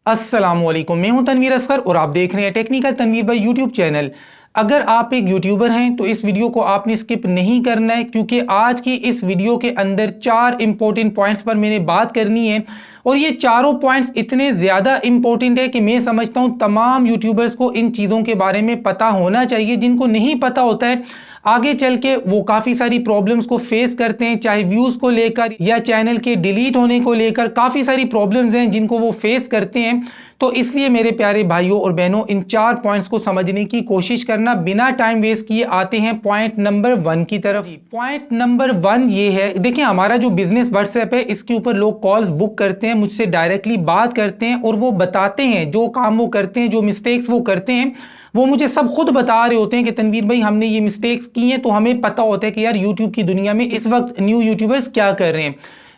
अस्सलामुअलैकुम, मैं हूं तनवीर असगर और आप देख रहे हैं टेक्निकल तनवीर भाई यूट्यूब चैनल। अगर आप एक यूट्यूबर हैं तो इस वीडियो को आपने स्किप नहीं करना है, क्योंकि आज की इस वीडियो के अंदर 4 इंपॉर्टेंट पॉइंट्स पर मैंने बात करनी है। और ये चारों पॉइंट्स इतने ज़्यादा इंपॉर्टेंट है कि मैं समझता हूं तमाम यूट्यूबर्स को इन चीज़ों के बारे में पता होना चाहिए। जिनको नहीं पता होता है आगे चल के वो काफ़ी सारी प्रॉब्लम्स को फेस करते हैं, चाहे व्यूज़ को लेकर या चैनल के डिलीट होने को लेकर काफ़ी सारी प्रॉब्लम्स हैं जिनको वो फेस करते हैं। तो इसलिए मेरे प्यारे भाइयों और बहनों, इन 4 पॉइंट्स को समझने की कोशिश करना। बिना टाइम वेस्ट किए आते हैं पॉइंट नंबर 1 की तरफ। पॉइंट नंबर 1 ये है, देखिए हमारा जो बिजनेस व्हाट्सएप है इसके ऊपर लोग कॉल्स बुक करते हैं, मुझसे डायरेक्टली बात करते हैं और वो बताते हैं जो काम वो करते हैं, जो मिस्टेक्स वो करते हैं, वो मुझे सब खुद बता रहे होते हैं कि तनवीर भाई हमने ये मिस्टेक्स की हैं। तो हमें पता होता है कि यार यूट्यूब की दुनिया में इस वक्त न्यू यूट्यूबर्स क्या कर रहे हैं।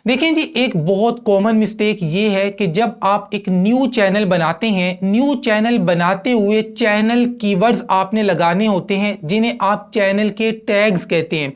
देखें जी, एक बहुत कॉमन मिस्टेक ये है कि जब आप एक न्यू चैनल बनाते हैं, न्यू चैनल बनाते हुए चैनल कीवर्ड्स आपने लगाने होते हैं जिन्हें आप चैनल के टैग्स कहते हैं।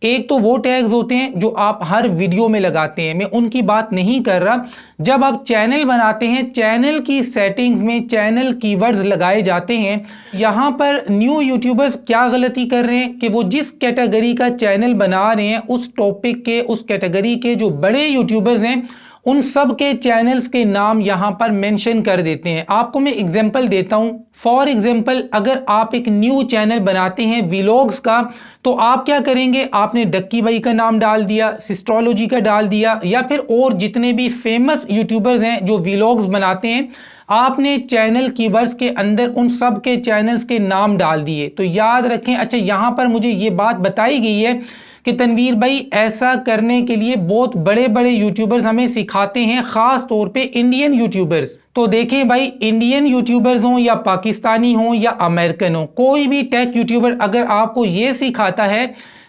एक तो वो टैग्स होते हैं जो आप हर वीडियो में लगाते हैं, मैं उनकी बात नहीं कर रहा। जब आप चैनल बनाते हैं, चैनल की सेटिंग्स में चैनल कीवर्ड्स लगाए जाते हैं। यहाँ पर न्यू यूट्यूबर्स क्या गलती कर रहे हैं कि वो जिस कैटेगरी का चैनल बना रहे हैं उस टॉपिक के, उस कैटेगरी के जो बड़े यूट्यूबर्स हैं उन सब के चैनल्स के नाम यहाँ पर मेंशन कर देते हैं। आपको मैं एग्जांपल देता हूँ। फॉर एग्जांपल, अगर आप एक न्यू चैनल बनाते हैं व्लॉग्स का, तो आप क्या करेंगे, आपने डक्की भाई का नाम डाल दिया, सिस्ट्रोलॉजी का डाल दिया, या फिर और जितने भी फेमस यूट्यूबर्स हैं जो व्लॉग्स बनाते हैं, आपने चैनल कीवर्ड्स के अंदर उन सब के चैनल्स के नाम डाल दिए। तो याद रखें, अच्छा यहाँ पर मुझे ये बात बताई गई है कि तनवीर भाई ऐसा करने के लिए बहुत बड़े बड़े यूट्यूबर्स हमें सिखाते हैं, खास तौर पे इंडियन यूट्यूबर्स। तो देखें भाई, इंडियन यूट्यूबर्स हों या पाकिस्तानी हों या अमेरिकन हो, कोई भी टेक यूट्यूबर अगर आपको ये सिखाता है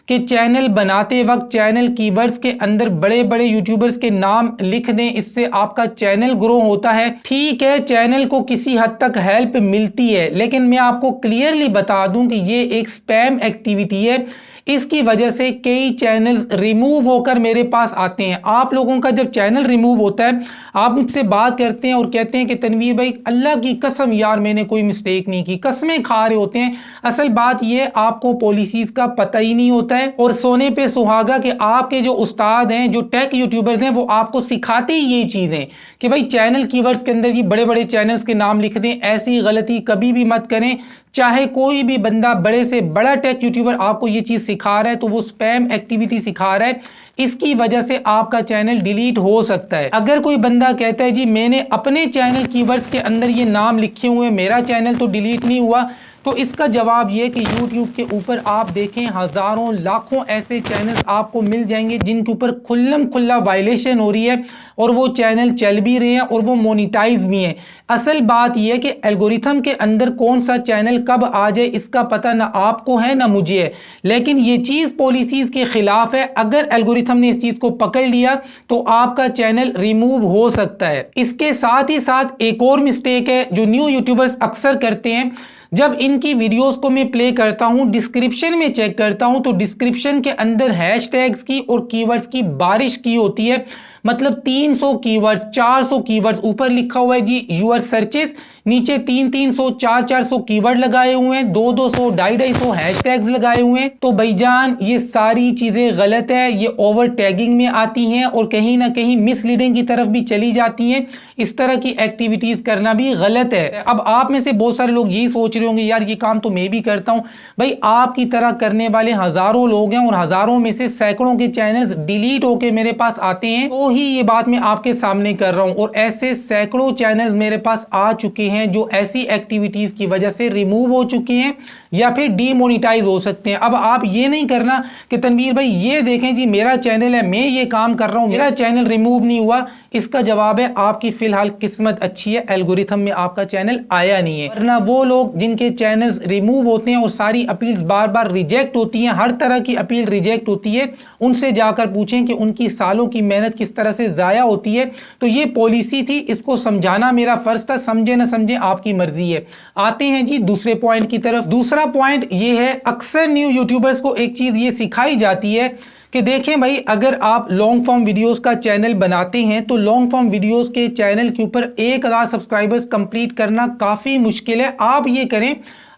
कि चैनल बनाते वक्त चैनल कीवर्ड्स के अंदर बड़े बड़े यूट्यूबर्स के नाम लिख दें, इससे आपका चैनल ग्रो होता है, ठीक है, चैनल को किसी हद तक हेल्प मिलती है, लेकिन मैं आपको क्लियरली बता दूं कि ये एक स्पैम एक्टिविटी है। इसकी वजह से कई चैनल्स रिमूव होकर मेरे पास आते हैं। आप लोगों का जब चैनल रिमूव होता है, आप मुझसे बात करते हैं और कहते हैं कि तनवीर भाई अल्लाह की कसम यार मैंने कोई मिस्टेक नहीं की, कसमें खा रहे होते हैं। असल बात यह, आपको पॉलिसीज का पता ही नहीं होता है और सोने पे सुहागा कि आपके जो उस्ताद हैं, जो टेक यूट्यूबर्स हैं, वो आपको सिखाते ही ये चीजें कि भाई चैनल कीवर्ड्स के अंदर जी बड़े बड़े चैनल्स के नाम लिख दें। ऐसी गलती कभी भी मत करें। चाहे कोई भी बंदा बड़े से बड़ा टेक यूट्यूबर आपको ये चीज सिखा रहा है तो वो स्पैम एक्टिविटी सिखा रहा है, इसकी वजह से आपका चैनल डिलीट हो सकता है। अगर कोई बंदा कहता है जी मैंने अपने चैनल कीवर्ड्स के अंदर ये नाम लिखे हुए, मेरा चैनल तो डिलीट नहीं हुआ, तो इसका जवाब ये कि YouTube के ऊपर आप देखें हजारों लाखों ऐसे चैनल्स आपको मिल जाएंगे जिनके ऊपर खुल्लम खुल्ला वायलेशन हो रही है और वो चैनल चल भी रहे हैं और वो मोनिटाइज भी हैं। असल बात यह है कि एल्गोरिथम के अंदर कौन सा चैनल कब आ जाए इसका पता ना आपको है ना मुझे है, लेकिन ये चीज़ पॉलिसीज के खिलाफ है। अगर एल्गोरिथम ने इस चीज़ को पकड़ लिया तो आपका चैनल रिमूव हो सकता है। इसके साथ ही साथ एक और मिस्टेक है जो न्यू यूट्यूबर्स अक्सर करते हैं। जब इनकी वीडियोस को मैं प्ले करता हूं, डिस्क्रिप्शन में चेक करता हूं, तो डिस्क्रिप्शन के अंदर हैशटैग्स की और कीवर्ड्स की बारिश की होती है। मतलब 300 कीवर्ड्स, 400 कीवर्ड्स, ऊपर लिखा हुआ है जी यूर सर्चेस, नीचे 300 400 कीवर्ड लगाए हुए हैं, 200 250 हैशटैग्स लगाए हुए हैं। तो भाईजान ये सारी चीजें गलत है, ये ओवर टैगिंग में आती हैं और कहीं ना कहीं मिसलीडिंग की तरफ भी चली जाती हैं। इस तरह की एक्टिविटीज करना भी गलत है। अब आप में से बहुत सारे लोग यही सोच रहे होंगे यार ये काम तो मैं भी करता हूं। भाई आपकी तरह करने वाले हजारों लोग हैं और हजारों में से सैकड़ों के चैनल्स डिलीट होके मेरे पास आते हैं, तो ही ये बात मैं आपके सामने कर रहा हूं। और ऐसे सैकड़ों चैनल्स मेरे पास आ चुके हैं जो ऐसी एक्टिविटीज की वजह से रिमूव हो चुके हैं या फिर डीमोनिटाइज हो सकते हैं। अब आप ये नहीं करना कि तनवीर भाई ये देखें जी मेरा चैनल है, मैं ये काम कर रहा हूं, मेरा चैनल रिमूव नहीं हुआ। इसका जवाब है आपकी फिलहाल किस्मत अच्छी है, एल्गोरिथम में आपका चैनल आया नहीं है। वरना वो लोग जिनके चैनल्स रिमूव होते हैं और सारी अपील्स बार बार रिजेक्ट होती हैं, हर तरह की अपील रिजेक्ट होती है, उनसे जाकर पूछें कि उनकी सालों की मेहनत किस तरह से जाया होती है। तो ये पॉलिसी थी, इसको समझाना मेरा फर्ज था, समझे ना समझे आपकी मर्जी है। आते हैं जी दूसरे पॉइंट की तरफ। दूसरा पॉइंट ये है, अक्सर न्यू यूट्यूबर्स को एक चीज ये सिखाई जाती है कि देखें भाई, अगर आप लॉन्ग फॉर्म वीडियोस का चैनल बनाते हैं तो लॉन्ग फॉर्म वीडियोस के चैनल के ऊपर 1000 सब्सक्राइबर्स कंप्लीट करना काफ़ी मुश्किल है। आप ये करें,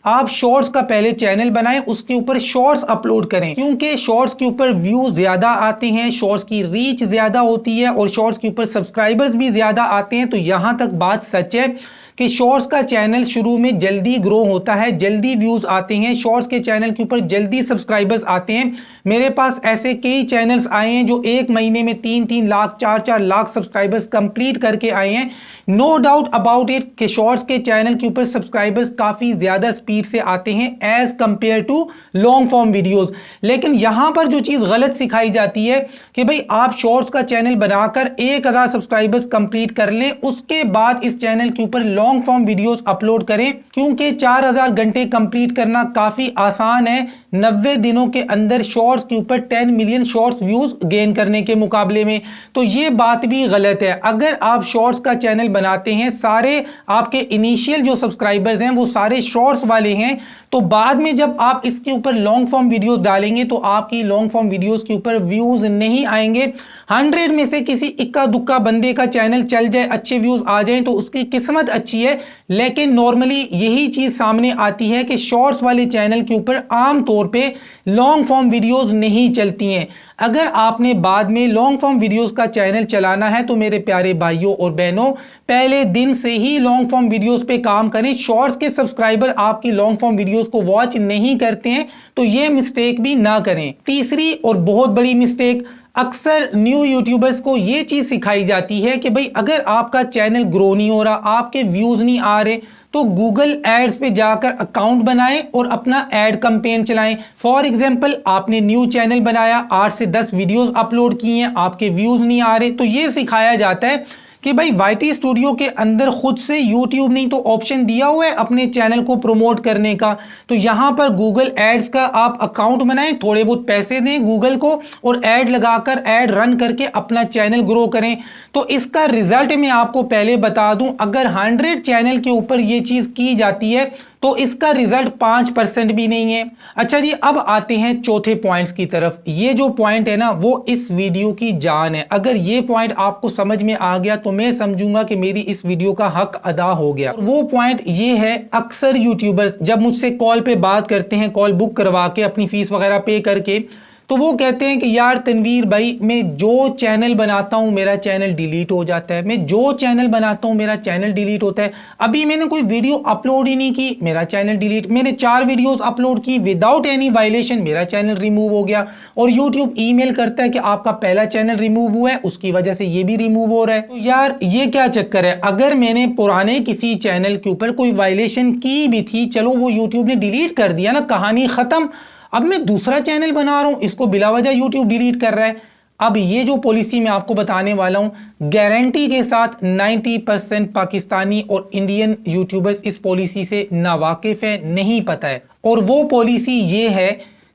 आप शॉर्ट्स का पहले चैनल बनाएं, उसके ऊपर शॉर्ट्स अपलोड करें, क्योंकि शॉर्ट्स के ऊपर व्यू ज्यादा आते हैं, शॉर्ट्स की रीच ज्यादा होती है और शॉर्ट्स के ऊपर सब्सक्राइबर्स भी ज्यादा आते हैं। तो यहां तक बात सच है कि शॉर्ट्स का चैनल शुरू में जल्दी ग्रो होता है, जल्दी व्यूज आते हैं, शॉर्ट्स के चैनल के ऊपर जल्दी सब्सक्राइबर्स आते हैं। मेरे पास ऐसे कई चैनल्स आए हैं जो एक महीने में 3-3 लाख 4-4 लाख सब्सक्राइबर्स कंप्लीट करके आए हैं। नो डाउट अबाउट इट कि शॉर्ट्स के चैनल के ऊपर सब्सक्राइबर्स काफी ज्यादा स्पीड से आते हैं as compared to long form videos. लेकिन यहां पर जो चीज गलत सिखाई जाती है कि भाई आप शॉर्ट्स का चैनल बनाकर 1000 सब्सक्राइबर्स कंप्लीट कर लें, उसके बाद इस चैनल के ऊपर लॉन्ग फॉर्म वीडियोस अपलोड करें, क्योंकि 4000 घंटे कंप्लीट करना काफी आसान है 90 दिनों के अंदर शॉर्ट्स के ऊपर 10 मिलियन शॉर्ट्स व्यूज गेन करने के मुकाबले में। तो ये बात भी गलत है। अगर आप शॉर्ट्स का चैनल बनाते हैं, सारे आपके इनिशियल जो सब्सक्राइबर्स हैं वो सारे शॉर्ट्स वाले हैं, तो बाद में जब आप इसके ऊपर लॉन्ग फॉर्म वीडियोस डालेंगे तो आपकी लॉन्ग फॉर्म वीडियोस के ऊपर व्यूज नहीं आएंगे। 100 में से किसी इक्का दुक्का बंदे का चैनल चल जाए, अच्छे व्यूज आ जाएं तो उसकी किस्मत अच्छी है। लेकिन नॉर्मली यही चीज सामने आती है कि शॉर्ट्स वाले चैनल के ऊपर आमतौर पे लॉन्ग फॉर्म वीडियोस नहीं चलती हैं। अगर आपने बाद में लॉन्ग फॉर्म वीडियोस का चैनल चलाना है तो मेरे प्यारे भाइयों और बहनों, पहले दिन से ही लॉन्ग फॉर्म वीडियोस पे काम करें। शॉर्ट्स के सब्सक्राइबर आपकी लॉन्ग फॉर्म वीडियोस को वॉच नहीं करते हैं तो ये मिस्टेक भी ना करें। तीसरी और बहुत बड़ी मिस्टेक, अक्सर न्यू यूट्यूबर्स को ये चीज सिखाई जाती है कि भाई अगर आपका चैनल ग्रो नहीं हो रहा, आपके व्यूज नहीं आ रहे, तो गूगल एड्स पे जाकर अकाउंट बनाएं और अपना एड कैंपेन चलाएं। फॉर एग्जांपल, आपने न्यू चैनल बनाया, 8 से 10 वीडियोस अपलोड किए हैं, आपके व्यूज नहीं आ रहे, तो ये सिखाया जाता है कि भाई वाईटी स्टूडियो के अंदर खुद से यूट्यूब ने तो ऑप्शन दिया हुआ है अपने चैनल को प्रमोट करने का। तो यहां पर गूगल एड्स का आप अकाउंट बनाएं, थोड़े बहुत पैसे दें गूगल को और एड लगाकर एड रन करके अपना चैनल ग्रो करें। तो इसका रिजल्ट मैं आपको पहले बता दूं, अगर 100 चैनल के ऊपर ये चीज की जाती है तो इसका रिजल्ट 5% भी नहीं है। अच्छा जी, अब आते हैं चौथे पॉइंट्स की तरफ। ये जो पॉइंट है ना, वो इस वीडियो की जान है। अगर ये पॉइंट आपको समझ में आ गया तो मैं समझूंगा कि मेरी इस वीडियो का हक अदा हो गया। वो पॉइंट ये है, अक्सर यूट्यूबर्स जब मुझसे कॉल पे बात करते हैं, कॉल बुक करवा के अपनी फीस वगैरह पे करके, तो वो कहते हैं कि यार तनवीर भाई, मैं जो चैनल बनाता हूं मेरा चैनल डिलीट हो जाता है, मैं जो चैनल बनाता हूं मेरा चैनल डिलीट होता है। अभी मैंने कोई वीडियो अपलोड ही नहीं की, मेरा चैनल डिलीट। मैंने 4 वीडियोस अपलोड की विदाउट एनी वायलेशन, मेरा चैनल रिमूव हो गया। और यूट्यूब ईमेल करता है कि आपका पहला चैनल रिमूव हुआ है, उसकी वजह से ये भी रिमूव हो रहा है। तो यार ये क्या चक्कर है? अगर मैंने पुराने किसी चैनल के ऊपर कोई वायलेशन की भी थी, चलो वो यूट्यूब ने डिलीट कर दिया ना, कहानी खत्म। अब मैं दूसरा चैनल बना रहा हूं, इसको बिला वजह यूट्यूब डिलीट कर रहा है। अब ये जो पॉलिसी मैं आपको बताने वाला हूं, गारंटी के साथ 90% पाकिस्तानी और इंडियन यूट्यूबर्स इस पॉलिसी से नावाकिफ है, नहीं पता है। और वो पॉलिसी ये है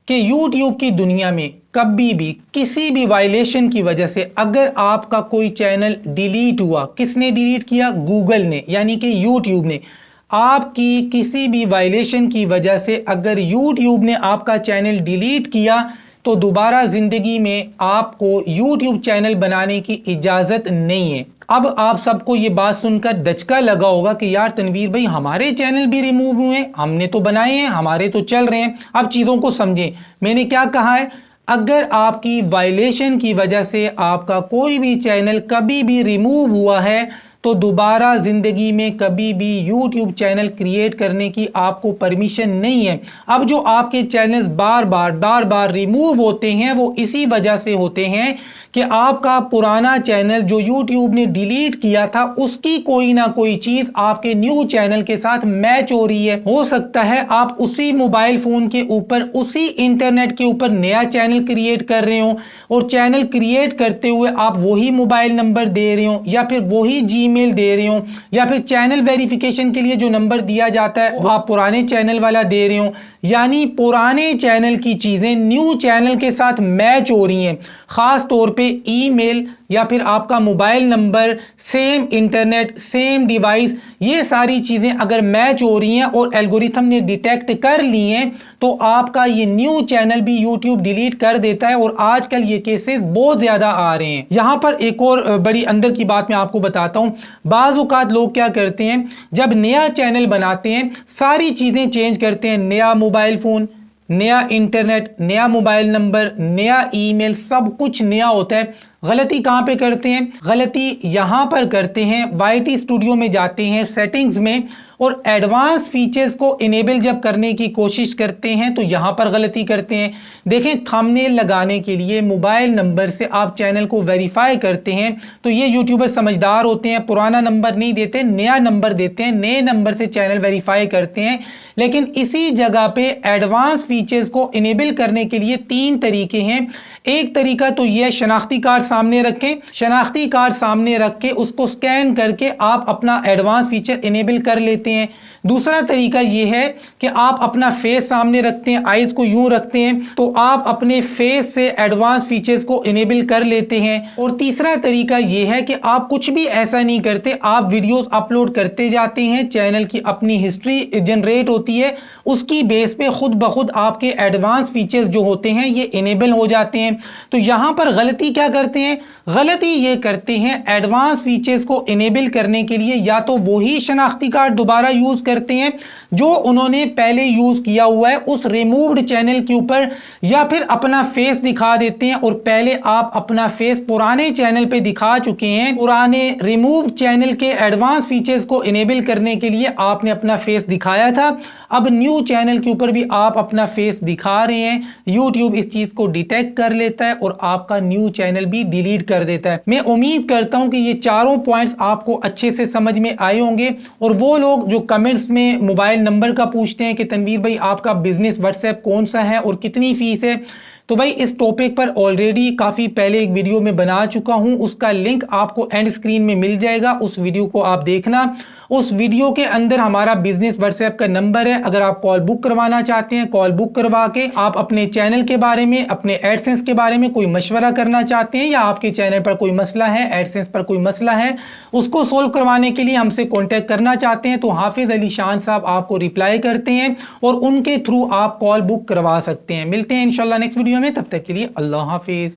कि यूट्यूब की दुनिया में कभी भी किसी भी वायलेशन की वजह से अगर आपका कोई चैनल डिलीट हुआ, किसने डिलीट किया? गूगल ने, यानी कि यूट्यूब ने। आपकी किसी भी वायलेशन की वजह से अगर यूट्यूब ने आपका चैनल डिलीट किया तो दोबारा जिंदगी में आपको यूट्यूब चैनल बनाने की इजाजत नहीं है। अब आप सबको ये बात सुनकर दचका लगा होगा कि यार तनवीर भाई, हमारे चैनल भी रिमूव हुए हैं, हमने तो बनाए हैं, हमारे तो चल रहे हैं। अब चीजों को समझें, मैंने क्या कहा है। अगर आपकी वायलेशन की वजह से आपका कोई भी चैनल कभी भी रिमूव हुआ है तो दोबारा जिंदगी में कभी भी YouTube चैनल क्रिएट करने की आपको परमिशन नहीं है। अब जो आपके चैनल्स बार बार रिमूव होते हैं वो इसी वजह से होते हैं कि आपका पुराना चैनल जो YouTube ने डिलीट किया था उसकी कोई ना कोई चीज आपके न्यू चैनल के साथ मैच हो रही है। हो सकता है आप उसी मोबाइल फोन के ऊपर, उसी इंटरनेट के ऊपर नया चैनल क्रिएट कर रहे हो और चैनल क्रिएट करते हुए आप वही मोबाइल नंबर दे रहे हो या फिर वही जीमेल दे रहे हो या फिर चैनल वेरिफिकेशन के लिए जो नंबर दिया जाता है वो आप पुराने चैनल वाला दे रहे हो। यानी पुराने चैनल की चीजें न्यू चैनल के साथ मैच हो रही हैं। खास तौर पे ईमेल, या फिर आपका mobile number, same internet, same device, ये सारी चीज़ें अगर मैच हो रही हैं और एल्गोरिथम ने डिटेक्ट कर ली हैं तो आपका ये न्यू चैनल भी यूट्यूब डिलीट कर देता है। और आजकल ये केसेस बहुत ज़्यादा आ रहे हैं। यहाँ पर एक और बड़ी अंदर की बात मैं आपको बताता हूँ। बाज़ औक़ात लोग क्या करते हैं, जब नया चैनल बनाते हैं सारी चीज़ें चेंज करते हैं, नया मोबाइल फ़ोन, नया इंटरनेट, नया मोबाइल नंबर, नया ईमेल, सब कुछ नया होता है। गलती कहाँ पे करते हैं? गलती यहाँ पर करते हैं, YT स्टूडियो में जाते हैं, सेटिंग्स में, और एडवांस फीचर्स को इनेबल जब करने की कोशिश करते हैं तो यहाँ पर गलती करते हैं। देखें, थंबनेल लगाने के लिए मोबाइल नंबर से आप चैनल को वेरीफाई करते हैं तो ये यूट्यूबर समझदार होते हैं, पुराना नंबर नहीं देते, नया नंबर देते हैं, नए नंबर से चैनल वेरीफाई करते हैं। लेकिन इसी जगह पे एडवांस फीचर्स को इनेबल करने के लिए 3 तरीके हैं। एक तरीका तो यह शनाख्ती कार्ड सामने रखें, शनाख्ती कार्ड सामने रख के उसको स्कैन करके आप अपना एडवांस फीचर इनेबल कर लेते हैं। दूसरा तरीका यह है कि आप अपना फेस सामने रखते हैं, आईज को यूं रखते हैं तो आप अपने फेस से एडवांस फीचर्स को इनेबल कर लेते हैं। और तीसरा तरीका यह है कि आप कुछ भी ऐसा नहीं करते, आप वीडियोस अपलोड करते जाते हैं, चैनल की अपनी हिस्ट्री जनरेट होती है, उसकी बेस पे खुद ब खुद आपके एडवांस फीचर्स जो होते हैं ये इनेबल हो जाते हैं। तो यहां पर गलती क्या करते हैं? गलती ये करते हैं, एडवांस फीचर्स को इनेबल करने के लिए या तो वही शनाख्ती कार्ड दोबारा यूज करते हैं जो उन्होंने पहले यूज किया हुआ है उस रिमूव्ड चैनल के ऊपर, या फिर अपना फेस दिखा देते हैं। और पहले आप अपना फेस पुराने चैनल पे दिखा चुके हैं, पुराने रिमूव्ड चैनल के एडवांस फीचर्स को इनेबल करने के लिए आपने अपना फेस दिखाया था, अब न्यू चैनल के ऊपर भी आप अपना फेस दिखा रहे हैं, यूट्यूब इस चीज को डिटेक्ट कर लेता है और आपका न्यू चैनल भी डिलीट कर देता है। मैं उम्मीद करता हूं कि ये चारों पॉइंट्स आपको अच्छे से समझ में आए होंगे। और वो लोग जो कमेंट्स में मोबाइल नंबर का पूछते हैं कि तनवीर भाई आपका बिजनेस व्हाट्सएप कौन सा है और कितनी फीस है, तो भाई इस टॉपिक पर ऑलरेडी काफ़ी पहले एक वीडियो में बना चुका हूं, उसका लिंक आपको एंड स्क्रीन में मिल जाएगा, उस वीडियो को आप देखना। उस वीडियो के अंदर हमारा बिजनेस व्हाट्सएप का नंबर है, अगर आप कॉल बुक करवाना चाहते हैं, कॉल बुक करवा के आप अपने चैनल के बारे में, अपने एडसेंस के बारे में कोई मशवरा करना चाहते हैं, या आपके चैनल पर कोई मसला है, एडसेंस पर कोई मसला है, उसको सोल्व करवाने के लिए हमसे कॉन्टैक्ट करना चाहते हैं, तो हाफिज अली शान साहब आपको रिप्लाई करते हैं और उनके थ्रू आप कॉल बुक करवा सकते हैं। मिलते हैं इंशाल्लाह नेक्स्ट वीडियो में, तब तक के लिए अल्लाह हाफिज।